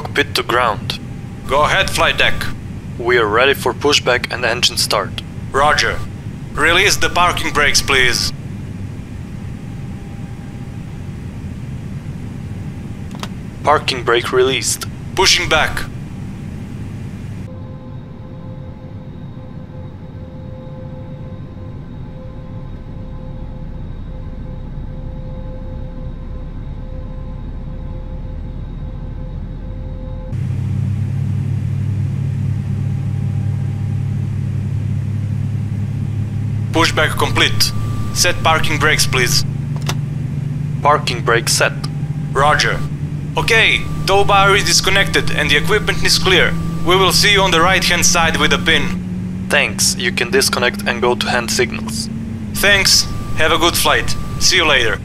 cockpit to ground. Go ahead, flight deck. We are ready for pushback and engine start. Roger. Release the parking brakes, please. Parking brake released. Pushing back. Pushback complete. Set parking brakes, please. Parking brake set. Roger. Okay, tow bar is disconnected and the equipment is clear. We will see you on the right-hand side with a pin. Thanks, you can disconnect and go to hand signals. Thanks, have a good flight. See you later.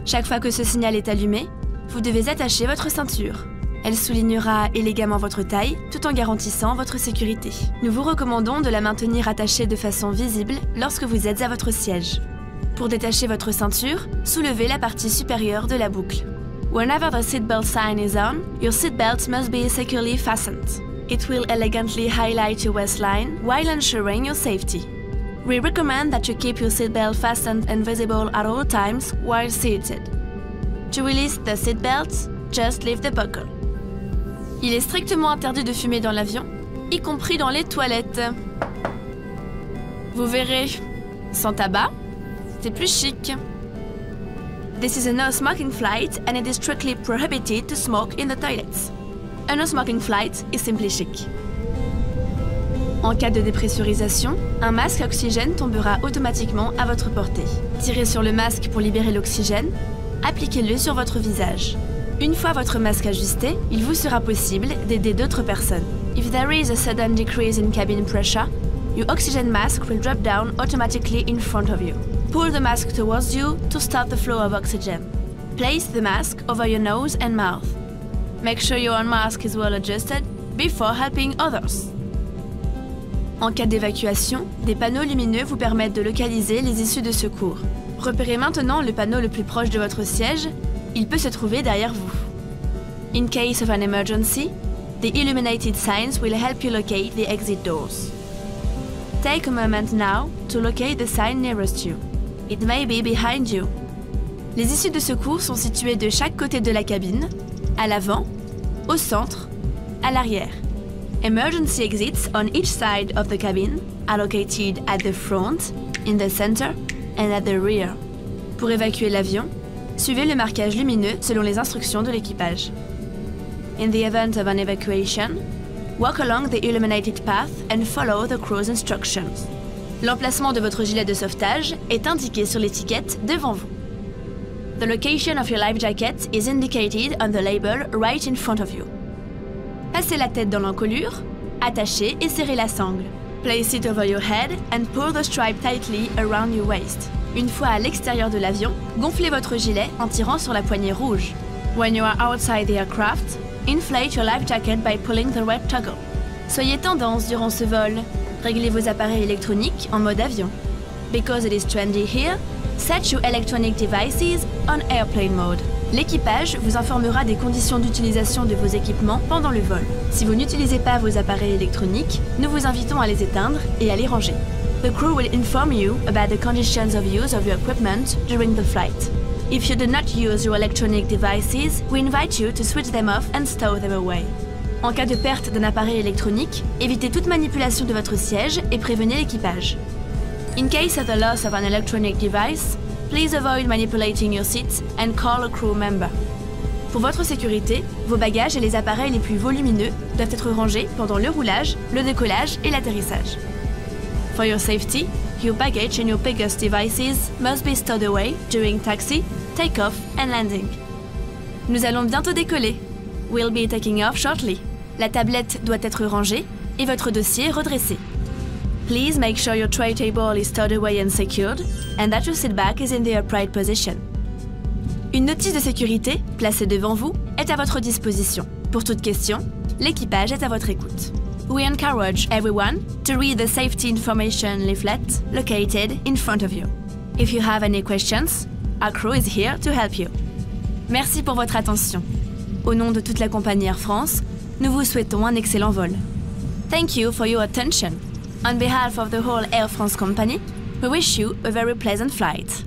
Chaque fois que ce signal est allumé, vous devez attacher votre ceinture. Elle soulignera élégamment votre taille, tout en garantissant votre sécurité. Nous vous recommandons de la maintenir attachée de façon visible lorsque vous êtes à votre siège. Pour détacher votre ceinture, soulevez la partie supérieure de la boucle. Whenever the seatbelt sign is on, your seatbelt must be securely fastened. It will elegantly highlight your waistline while ensuring your safety. We recommend that you keep your seatbelt fastened and visible at all times while seated. To release the seatbelt, just leave the buckle. Il est strictement interdit de fumer dans l'avion, y compris dans les toilettes. Vous verrez, sans tabac, c'est plus chic. This is a no-smoking flight and it is strictly prohibited to smoke in the toilets. A no-smoking flight is simply chic. En cas de dépressurisation, un masque à oxygène tombera automatiquement à votre portée. Tirez sur le masque pour libérer l'oxygène, appliquez-le sur votre visage. Une fois votre masque ajusté, il vous sera possible d'aider d'autres personnes. If there is a sudden decrease in cabin pressure, your oxygen mask will drop down automatically in front of you. Pull the mask towards you to stop the flow of oxygen. Place the mask over your nose and mouth. Make sure your mask is well adjusted before helping others. En cas d'évacuation, des panneaux lumineux vous permettent de localiser les issues de secours. Repérez maintenant le panneau le plus proche de votre siège, il peut se trouver derrière vous. In case of an emergency, the illuminated signs will help you locate the exit doors. Take a moment now to locate the sign nearest you. It may be behind you. Les issues de secours sont situées de chaque côté de la cabine, à l'avant, au centre, à l'arrière. Emergency exits on each side of the cabin are located at the front, in the center, and at the rear. Pour évacuer l'avion, suivez le marquage lumineux selon les instructions de l'équipage. In the event of an evacuation, walk along the illuminated path and follow the crew's instructions. L'emplacement de votre gilet de sauvetage est indiqué sur l'étiquette devant vous. The location of your life jacket is indicated on the label right in front of you. Passez la tête dans l'encolure, attachez et serrez la sangle. Place it over your head and pull the stripe tightly around your waist. Une fois à l'extérieur de l'avion, gonflez votre gilet en tirant sur la poignée rouge. When you are outside the aircraft, inflate your life jacket by pulling the red toggle. Soyez tendance durant ce vol. Réglez vos appareils électroniques en mode avion. Because it is trendy here, set your electronic devices on airplane mode. L'équipage vous informera des conditions d'utilisation de vos équipements pendant le vol. Si vous n'utilisez pas vos appareils électroniques, nous vous invitons à les éteindre et à les ranger. The crew will inform you about the conditions of use of your equipment during the flight. If you do not use your electronic devices, we invite you to switch them off and stow them away. En cas de perte d'un appareil électronique, évitez toute manipulation de votre siège et prévenez l'équipage. In case of the loss of an electronic device, please avoid manipulating your seat and call a crew member. Pour votre sécurité, vos bagages et les appareils les plus volumineux doivent être rangés pendant le roulage, le décollage et l'atterrissage. For your safety, your baggage and your biggest devices must be stowed away during taxi, takeoff and landing. Nous allons bientôt décoller. We'll be taking off shortly. La tablette doit être rangée et votre dossier redressé. Please make sure your tray table is stowed away and secured, and that your seat back is in the upright position. Une notice de sécurité, placée devant vous, est à votre disposition. Pour toute question, l'équipage est à votre écoute. We encourage everyone to read the safety information leaflet located in front of you. If you have any questions, our crew is here to help you. Merci pour votre attention. Au nom de toute la compagnie Air France, nous vous souhaitons un excellent vol. Thank you for your attention. On behalf of the whole Air France company, we wish you a very pleasant flight.